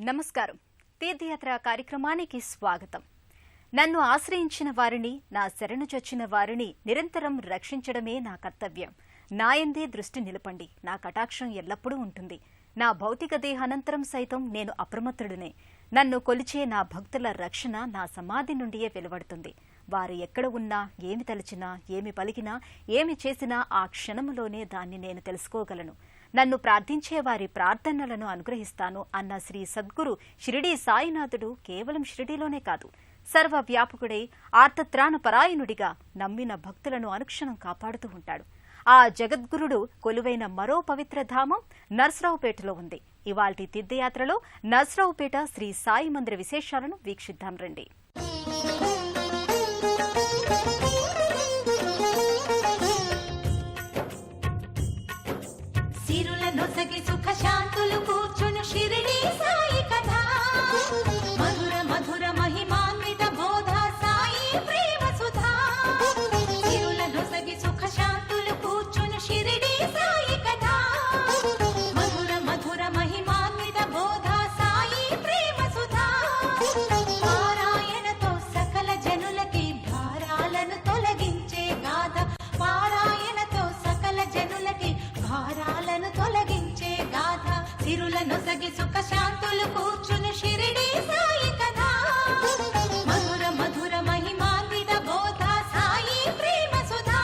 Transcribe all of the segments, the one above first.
నమస్కారం. తీర్థయాత్ర కార్యక్రమానికి స్వాగతం. నన్ను ఆశ్రయించిన వారిని, నా శరణు చొచ్చిన వారిని నిరంతరం రక్షించడమే నా కర్తవ్యం. నాయందే దృష్టి నిలపండి, నా కటాక్షం ఎల్లప్పుడూ ఉంటుంది. నా భౌతిక దేహానంతరం సైతం నేను అప్రమత్తుడినే. నన్ను కొలిచే నా భక్తుల రక్షణ నా సమాధి నుండియే వెలువడుతుంది. వారు ఎక్కడ ఉన్నా, ఏమి తలచినా, ఏమి పలికినా, ఏమి చేసినా ఆ క్షణములోనే దాన్ని నేను తెలుసుకోగలను. నన్ను ప్రార్థించే వారి ప్రార్థనలను అనుగ్రహిస్తాను అన్న శ్రీ సద్గురు షిరిడీ సాయినాథుడు కేవలం షిరిడీలోనే కాదు, సర్వవ్యాపకుడై ఆర్తత్రాణపరాయణుడిగా నమ్మిన భక్తులను అనుక్షణం కాపాడుతూ ఉంటాడు. ఆ జగద్గురుడు కొలువైన మరో పవిత్ర ధామం నర్సరావుపేటలో ఉంది. ఇవాల్టి తీర్థయాత్రలో నర్సరావుపేట శ్రీ సాయి మందిర విశేషాలను వీక్షిద్దాం రండి. సుఖ శాంతులు కూర్చును షిరిడీ సాయి కథ, మధుర మధుర మహిమాన్విత బోధ సాయి ప్రేమ సుధా. సిరుల నొసగి సుఖ శాంతులు కూర్చును షిరిడీ సాయి కథ, మధుర మధుర మహిమాన్విత బోధ సాయి ప్రేమ సుధా. పారాయణతో సకల జనులకి భారాలను తొలగించే గాథ, పారాయణతో సకల జనులకి భారాలను తొలగించే గాథ. సిరుల నొసగి సుఖ శాంతులు కూర్చుని షిరిడీ సాయి కథ, మధుర మధుర మహిమాన్విత బోధ సాయి ప్రేమ సుధా.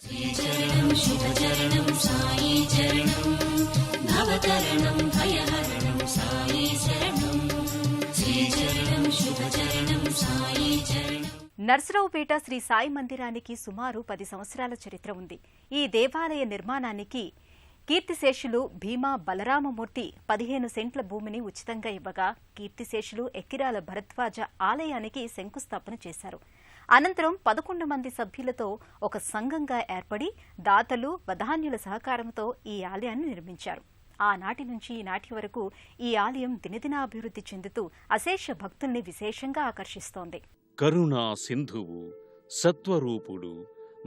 శ్రీచరణం శుభచరణం సాయి చరణం, భవతరణం భయహరణం సాయి శరణం. శ్రీచరణం శుభచరణం సాయి చరణం. నర్సరావుపేట శ్రీ సాయి మందిరానికి సుమారు 10 సంవత్సరాల చరిత్ర ఉంది. ఈ దేవాలయ నిర్మాణానికి కీర్తిశేషులు భీమా బలరామమూర్తి 15 సెంట్ల భూమిని ఉచితంగా ఇవ్వగా, కీర్తిశేషులు ఎక్కిరాల భరద్వాజ ఆలయానికి శంకుస్థాపన చేశారు. అనంతరం 11 మంది సభ్యులతో ఒక సంఘంగా ఏర్పడి దాతలు, వదాన్యుల సహకారంతో ఈ ఆలయాన్ని నిర్మించారు. ఆనాటి నుంచి ఈనాటి వరకు ఈ ఆలయం దినదినాభివృద్ధి చెందుతూ అశేష భక్తుల్ని విశేషంగా ఆకర్షిస్తోంది. కరుణా సింధువు, సత్వరూపుడు,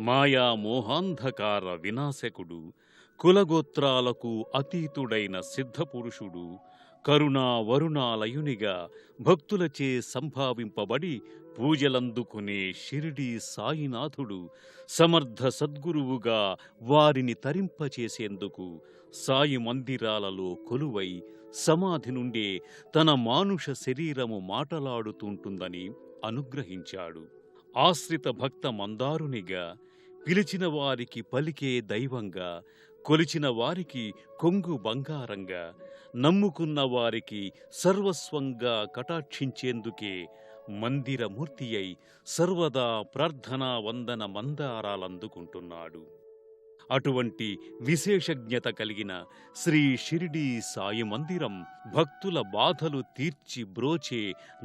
మాయా మోహాంధకార వినాశకుడు, కులగోత్రాలకు అతీతుడైన సిద్ధపురుషుడు, కరుణా వరుణాలయునిగా భక్తులచే సంభావింపబడి పూజలందుకునే షిరిడీ సాయినాథుడు సమర్థ సద్గురువుగా వారిని తరింపచేసేందుకు సాయి మందిరాలలో కొలువై సమాధి నుండే తన మానుష శరీరము మాటలాడుతుంటుందని అనుగ్రహించాడు. ఆశ్రిత భక్త మందారునిగా, పిలిచిన వారికి పలికే దైవంగా, కొలిచిన వారికి కొంగు బంగారంగా, నమ్ముకున్న వారికి సర్వస్వంగా కటాక్షించేందుకే మందిరమూర్తి అయి సర్వదా ప్రార్థనా వందన మందారాలందుకుంటున్నాడు. అటువంటి విశేషజ్ఞత కలిగిన శ్రీ షిరిడీ సాయి మందిరం భక్తుల బాధలు తీర్చి బ్రోచే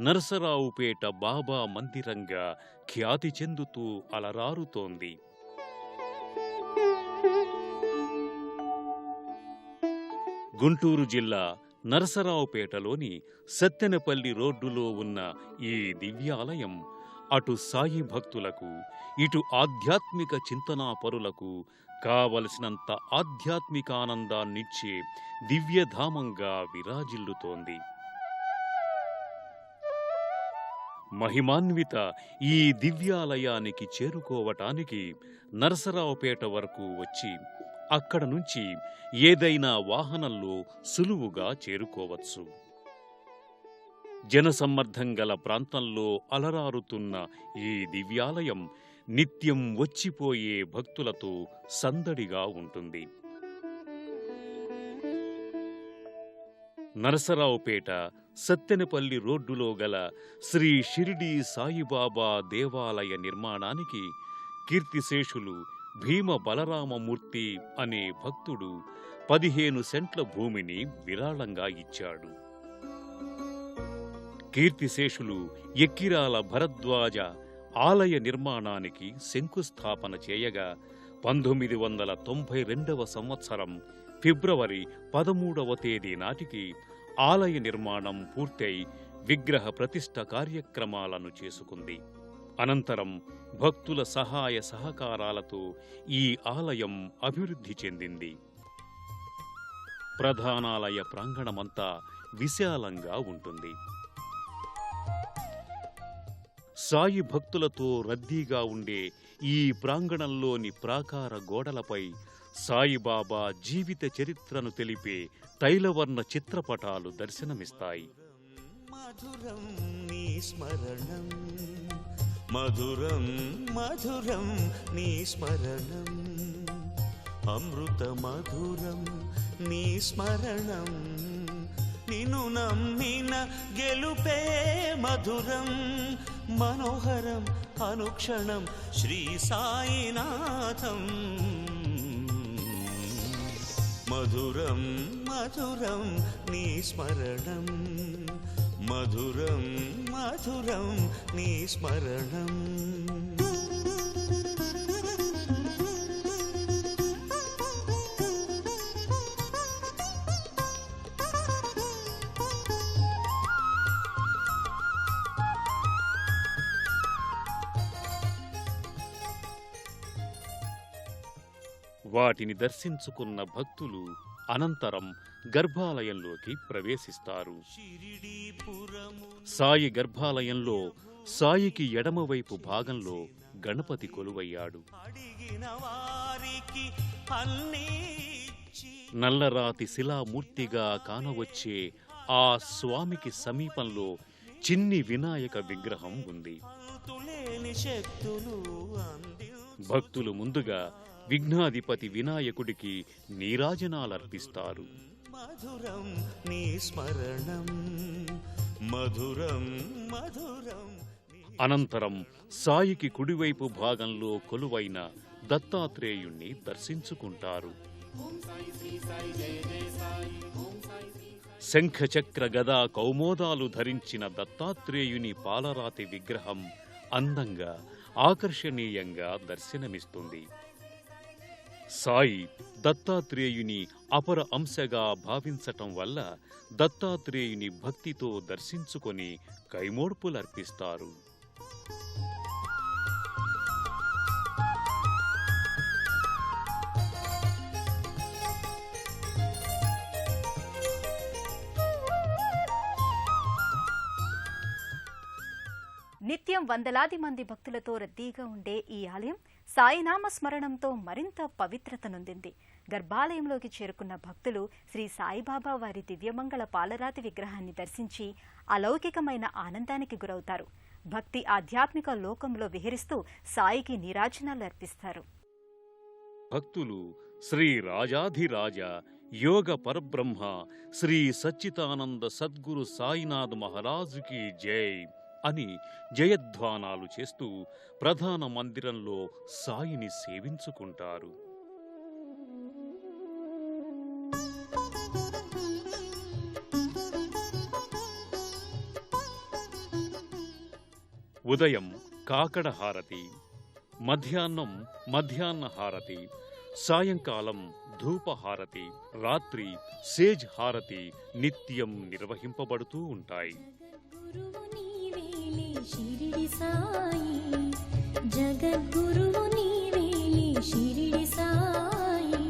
నరసరావుపేట బాబా మందిరంగా ఖ్యాతి చెందుతూ అలరారుతోంది. గుంటూరు జిల్లా నరసరావుపేటలోని సత్తెనపల్లి రోడ్డులో ఉన్న ఈ దివ్యాలయం అటు సాయి భక్తులకు, ఇటు ఆధ్యాత్మిక చింతనాపరులకు కావలసినంత ఆధ్యాత్మికానందాన్నిచ్చే దివ్యధామంగా విరాజిల్లుతోంది. మహిమాన్విత ఈ దివ్యాలయానికి చేరుకోవటానికి నరసరావుపేట వరకు వచ్చి అక్కడ నుంచి ఏదైనా వాహనంలో సులువుగా చేరుకోవచ్చు. జనసమ్మర్దం గల ప్రాంతంలో అలరారుతున్న ఈ దివ్యాలయం నిత్యం వచ్చిపోయే భక్తులతో సందడిగా ఉంటుంది. నరసరావుపేట సత్తెనపల్లి రోడ్డులో గల శ్రీ షిరిడీ సాయిబాబా దేవాలయ నిర్మాణానికి కీర్తిశేషులు భీమ బలరామమూర్తి అనే భక్తుడు 15 సెంట్ల భూమిని విరాళంగా ఇచ్చాడు. కీర్తిశేషులు ఎక్కిరాల భరద్వాజ ఆలయ నిర్మాణానికి శంకుస్థాపన చేయగా 1992వ సంవత్సరం ఫిబ్రవరి 13వ తేదీ నాటికి ఆలయ నిర్మాణం పూర్తయి విగ్రహ ప్రతిష్ఠ కార్యక్రమాలను చేసుకుంది. అనంతరం భక్తుల సహాయ సహకారాలతో ఈ ఆలయం అభివృద్ధి చెందింది. ప్రధానాలయ ప్రాంగణమంతా విశాలంగా ఉంటుంది. సాయి భక్తులతో రద్దీగా ఉండే ఈ ప్రాంగణంలోని ప్రాకార గోడలపై సాయిబాబా జీవిత చరిత్రను తెలిపే తైలవర్ణ చిత్రపటాలు దర్శనమిస్తాయి. మధురం నీ స్మరణం, మధురం మధురం నీ స్మరణం, అమృత మధురం నీ స్మరణం, నిన్ను నమ్మిన గెలుపే మధురం, మనోహరం అనుక్షణం శ్రీ సాయినాథం. మధురం మధురం నీ స్మరణం, మధురం మధురం నీ స్మరణం. వాటిని దర్శించుకున్న భక్తులు అనంతరం గర్భాలయంలోకి ప్రవేశిస్తారు. సాయి గర్భాలయంలో సాయికి ఎడమవైపు భాగంలో గణపతి కొలువయ్యాడు. నల్లరాతి శిలామూర్తిగా కానవచ్చే ఆ స్వామికి సమీపంలో చిన్ని వినాయక విగ్రహం ఉంది. భక్తులు ముందుగా విఘ్నాధిపతి వినాయకుడికి నీరాజనాలర్పిస్తారు. మధురం నీ స్మరణం, మధురం మధురం. అనంతరం సాయికి కుడివైపు భాగంలో కొలువైన దత్తాత్రేయుణ్ణి దర్శించుకుంటారు. శంఖచక్ర గదా కౌమోదాలు ధరించిన దత్తాత్రేయుని పాలరాతి విగ్రహం అందంగా ఆకర్షణీయంగా దర్శనమిస్తుంది. సాయి దత్తాత్రేయుని అపర అంశగా భావించటం వల్ల దత్తాత్రేయుని భక్తితో దర్శించుకొని కైమోడ్పులర్పిస్తారు. నిత్యం వందలాది మంది భక్తులతో రద్దీగా ఉండే ఈ ఆలయం సాయినామ స్మరణంతో మరింత పవిత్రత నొందింది. గర్భాలయంలోకి చేరుకున్న భక్తులు శ్రీ సాయిబాబా వారి దివ్యమంగళ పాలరాతి విగ్రహాన్ని దర్శించి అలౌకికమైన ఆనందానికి గురవుతారు. భక్తి ఆధ్యాత్మిక లోకంలో విహరిస్తూ సాయికి నీరాజనాలు అర్పిస్తారు. భక్తులు శ్రీ రాజాధిరాజ యోగ పరబ్రహ్మ శ్రీ సచ్చిదానంద సద్గురు సాయినాథ్ మహారాజుకి జై అని జయధ్వానాలు చేస్తూ ప్రధాన మందిరంలో సాయిని సేవించుకుంటారు. ఉదయం కాకడ హారతి, మధ్యాహ్నం మధ్యాహ్న హారతి, సాయంకాలం ధూపహారతి, రాత్రి సేజ్ హారతి నిత్యం నిర్వహింపబడుతూ ఉంటాయి. షిరిడి సాయి జగద్గురువు నీవేలే షిరిడి సాయి.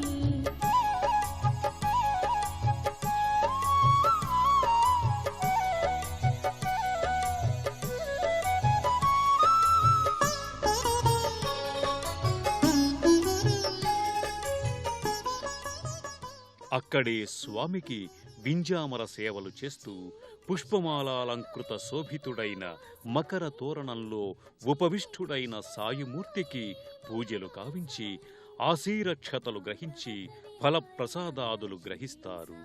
అక్కడే స్వామికి వింజామర సేవలు చేస్తూ పుష్పమాలాలంకృత శోభితుడైన మకర తోరణంలో ఉపవిష్ఠుడైన సాయిమూర్తికి పూజలు కావించి ఆశీరక్షతలు గ్రహించి ఫలప్రసాదాదులు గ్రహిస్తారు.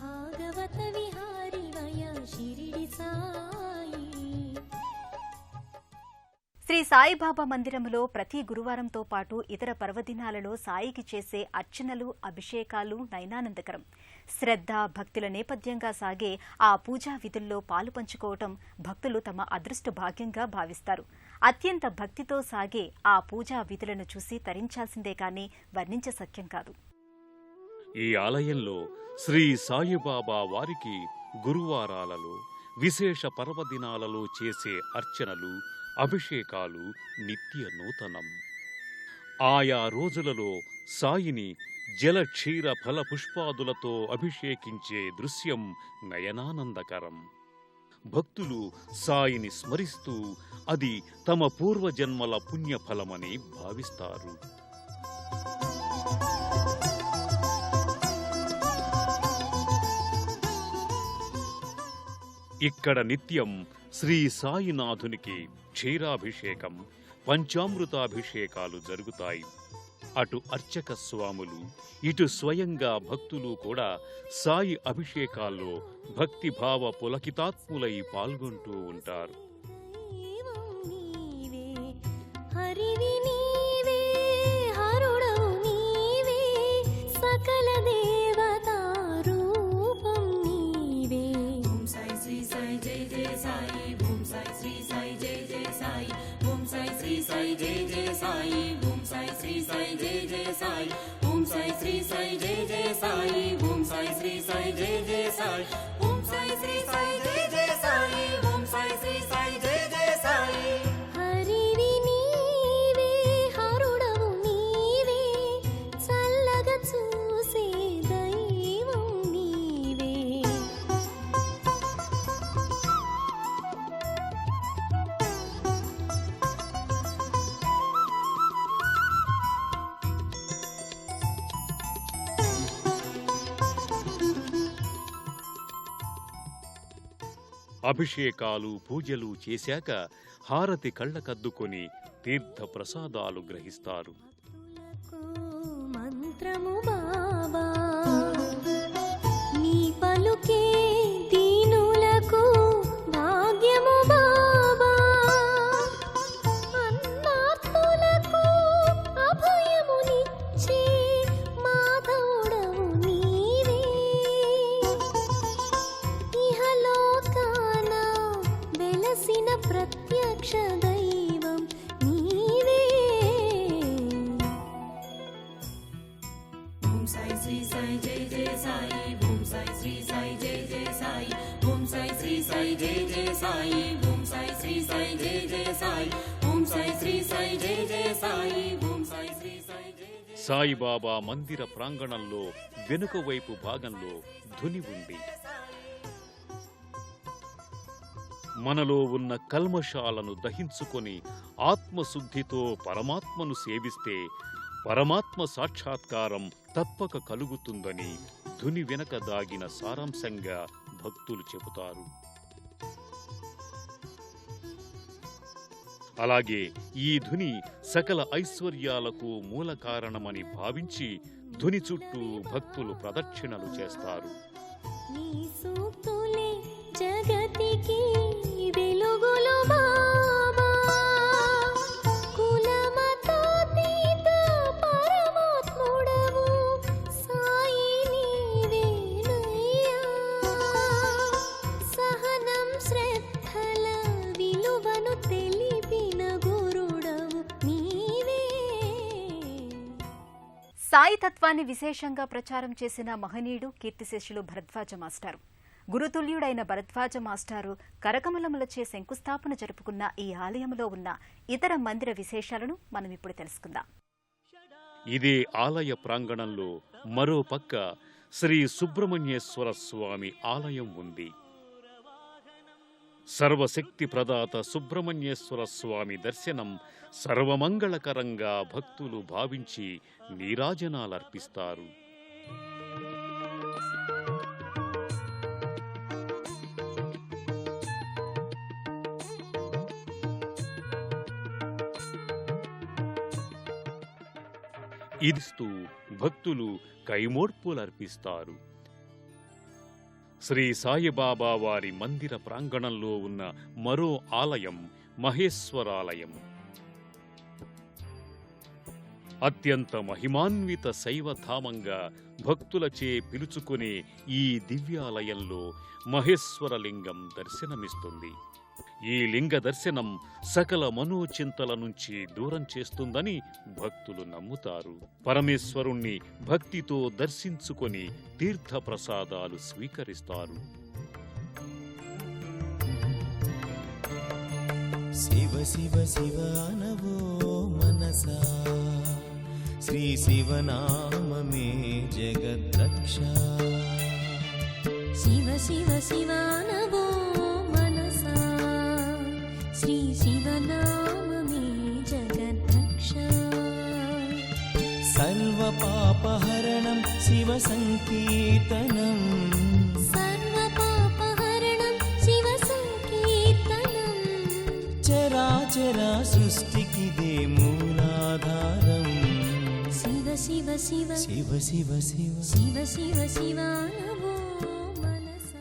భాగవత విహారి వయ షిరిడి సాయి. శ్రీ సాయిబాబా మందిరంలో ప్రతి గురువారంతో పాటు ఇతర పర్వదినాలలో సాయికి చేసే అర్చనలు, అభిషేకాలు నయనానందకరం. శ్రద్ధ, భక్తుల నేపథ్యంగా సాగే ఆ పూజా విధుల్లో పాలు పంచుకోవటం భక్తులు తమ అదృష్ట భాగ్యంగా భావిస్తారు. అత్యంత భక్తితో సాగే ఆ పూజా విధులను చూసి తరించాల్సిందే కానీ వర్ణించశక్యం కాదు. ఈ ఆలయంలో శ్రీ సాయిబాబా వారికి గురువారాలలో, విశేష పర్వదినాలలో చేసే అర్చనలు, అభిషేకాలు నిత్య నూతనం. ఆయా రోజులలో సాయిని జల క్షీర ఫల పుష్పాదులతో అభిషేకించే దృశ్యం నయనానందకరం. భక్తులు సాయిని స్మరిస్తూ అది తమ పూర్వజన్మల పుణ్యఫలమని భావిస్తారు. ఇక్కడ నిత్యం శ్రీ సాయినాథునికి క్షీరాభిషేకం, పంచామృతాభిషేకాలు జరుగుతాయి. అటు అర్చక స్వాములు, ఇటు స్వయంగా భక్తులు కూడా సాయి అభిషేకాల్లో భక్తిభావ పులకితాత్ములై పాల్గొంటూ ఉంటారు. హరివి నీవే, హరుడవు నీవే, సకల దేవతా రూపం నీవే. ఓం సాయి శ్రీ సాయి జయ జయ సాయి, ఓం సాయి శ్రీ సాయి జయ జయ సాయి, ఓం సాయి శ్రీ సాయి జయ జయ సాయి, ఓం సాయి శ్రీ సాయి జయ జయ సాయి, ఓం సాయి శ్రీ సాయి జయ జయ సాయి, ఓం సాయి శ్రీ సాయి జయ జయ సాయి, ఓం సాయి శ్రీ సాయి జయ జయ సాయి, ఓం సాయి శ్రీ సాయి జయ జయ సాయి. హరివి నీవే, హరుడవు నీవే, చల్లగా చూసే దైవం నీవే. అభిషేకాలు, పూజలు చేశాక హారతి కళ్ళకద్దుకొని తీర్థ ప్రసాదాలు గ్రహిస్తారు. మంత్రము బాబా, నీ పలుకే దీనులకు భాగ్యము బాబా, అన్నార్తులకు అభయమునిచ్చే మాధవుడవు నీవే. ఇహలోకాన వెలసిన ప్రత్యక్ష దైవం నీవే. ఓం సాయి శ్రీ సాయి జయ జయ సాయి, ఓం సాయి శ్రీ సాయి జయ జయ సాయి, ఓం సాయి శ్రీ సాయి జయ జయ సాయి, ఓం సాయి శ్రీ సాయి జయ జయ సాయి, ఓం సాయి శ్రీ సాయి జయ జయ సాయి, ఓం సాయి శ్రీ సాయి జయ జయ. సాయిబాబా మందిర ప్రాంగణంలో వెనుక వైపు భాగంలో ధుని ఉంది. మనలో ఉన్న కల్మషాలను దహించుకొని ఆత్మశుద్ధితో పరమాత్మను సేవిస్తే పరమాత్మ సాక్షాత్కారం తప్పక కలుగుతుందని ధుని వెనక దాగిన సారాంశంగా భక్తులు చెబుతారు. అలాగే ఈ ధుని సకల ఐశ్వర్యాలకు మూల కారణమని భావించి ధుని చుట్టూ భక్తులు ప్రదక్షిణలు చేస్తారు. నీ సూక్తులే జగతికి వెలుగులు బాబా, కులమతాతీత పరమాత్ముడవు సాయి నీవేనయ్యా. సహనం శ్రద్ధల విలువను తెలిపిన గురుడవు నీవే. సాయి తత్వాన్ని విశేషంగా ప్రచారం చేసిన మహనీయుడు కీర్తిశేషులు భరద్వాజ మాస్టారు. గురుతుల్యుడైన భరద్వాజ మాస్టారు కరకమలములచే శంకుస్థాపన జరుపుకున్న ఈ ఆలయంలో ఉన్న ఇతర మందిర విశేషాలను మనం ఇప్పుడు తెలుసుకుందాం. ఇదే ఆలయ ప్రాంగణంలో మరో పక్క శ్రీ సుబ్రహ్మణ్యేశ్వర స్వామి ఆలయం ఉంది. సర్వశక్తి ప్రదాత సుబ్రహ్మణ్యేశ్వర స్వామి దర్శనం సర్వమంగళకరంగా భక్తులు భావించి నీరాజనాలర్పిస్తారు. ఇదిస్తూ భక్తులు కైమోడ్పులర్పిస్తారు. శ్రీ సాయిబాబా వారి మందిర ప్రాంగణంలో ఉన్న మరో ఆలయం మహేశ్వరాలయం. అత్యంత మహిమాన్విత శైవధామంగా భక్తులచే పిలుచుకునే ఈ దివ్యాలయంలో మహేశ్వరలింగం దర్శనమిస్తుంది. ఈ లింగ దర్శనం సకల మనోచింతల నుంచి దూరం చేస్తుందని భక్తులు నమ్ముతారు. పరమేశ్వరుణ్ణి భక్తితో దర్శించుకొని తీర్థ ప్రసాదాలు స్వీకరిస్తారు. శివ శివ శివ అనవో మనసా శ్రీ శివనామమే జగద్రక్ష శివ శివ శివ నవో మనసా శ్రీ శివనామమే జగద్రక్ష సర్వపాపహరణం శివ సంకీర్తనం సర్వపాపహరణం శివ సంకీర్తనం చరాచర సృష్టికిదే మూలాధారం శివ శివ శివ శివ శివ శివ శివ శివ శివ నవో మనసా.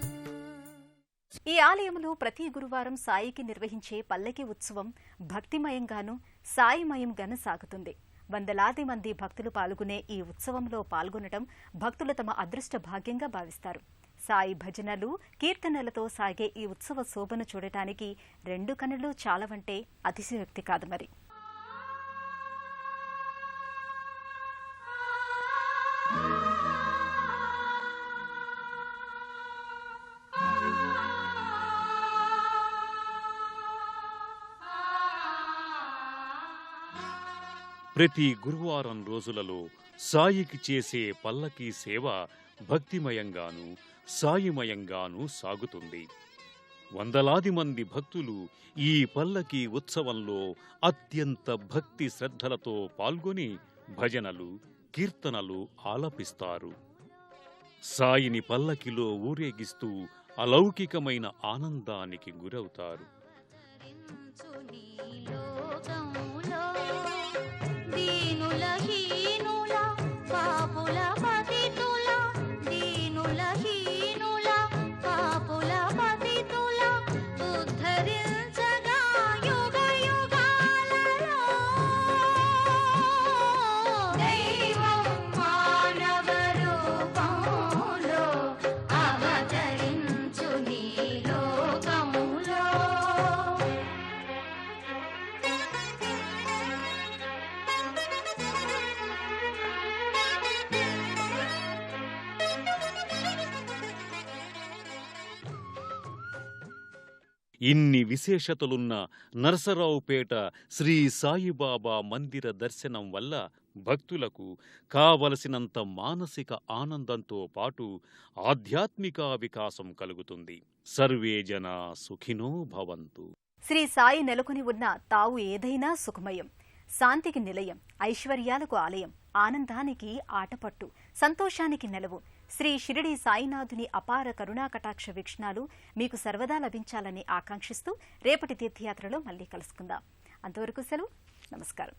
ఈ ఆలయంలో ప్రతి గురువారం సాయికి నిర్వహించే పల్లకి ఉత్సవం భక్తిమయంగాను సాయిమయంగాను సాగుతుంది. వందలాది మంది భక్తులు పాల్గొనే ఈ ఉత్సవంలో పాల్గొనడం భక్తులు తమ అదృష్ట భాగ్యంగా భావిస్తారు. సాయి భజనలు కీర్తనలతో సాగే ఈ ఉత్సవ శోభను చూడటానికి రెండు కన్నులు చాలవంటే అతిశయోక్తి కాదు మరి. ప్రతి గురువారం రోజులలో సాయికి చేసే పల్లకీ సేవ భక్తిమయంగాను సాయిమయంగాను సాగుతుంది. వందలాది మంది భక్తులు ఈ పల్లకీ ఉత్సవంలో అత్యంత భక్తి శ్రద్ధలతో పాల్గొని భజనలు కీర్తనలు ఆలపిస్తారు. సాయిని పల్లకిలో ఊరేగిస్తూ అలౌకికమైన ఆనందానికి గురవుతారు. ఇన్ని విశేషతలున్న నరసరావుపేట శ్రీ సాయిబాబా మందిర దర్శనం వల్ల భక్తులకు కావలసినంత మానసిక ఆనందంతో పాటు ఆధ్యాత్మిక వికాసం కలుగుతుంది. సర్వే జనా సుఖినో భవంతు. శ్రీ సాయి నెలకొని ఉన్న తావు ఏదైనా సుఖమయం, శాంతికి నిలయం, ఐశ్వర్యాలకు ఆలయం, ఆనందానికి ఆటపట్టు, సంతోషానికి నెలవు శ్రీ షిరిడి సాయినాథుని అపార కరుణాకటాక్ష వీక్షణాలు మీకు సర్వదా లభించాలని ఆకాంక్షిస్తూ రేపటి తీర్థయాత్రలో మళ్లీ కలుసుకుందాం. అంతవరకు సెలవు. నమస్కారం.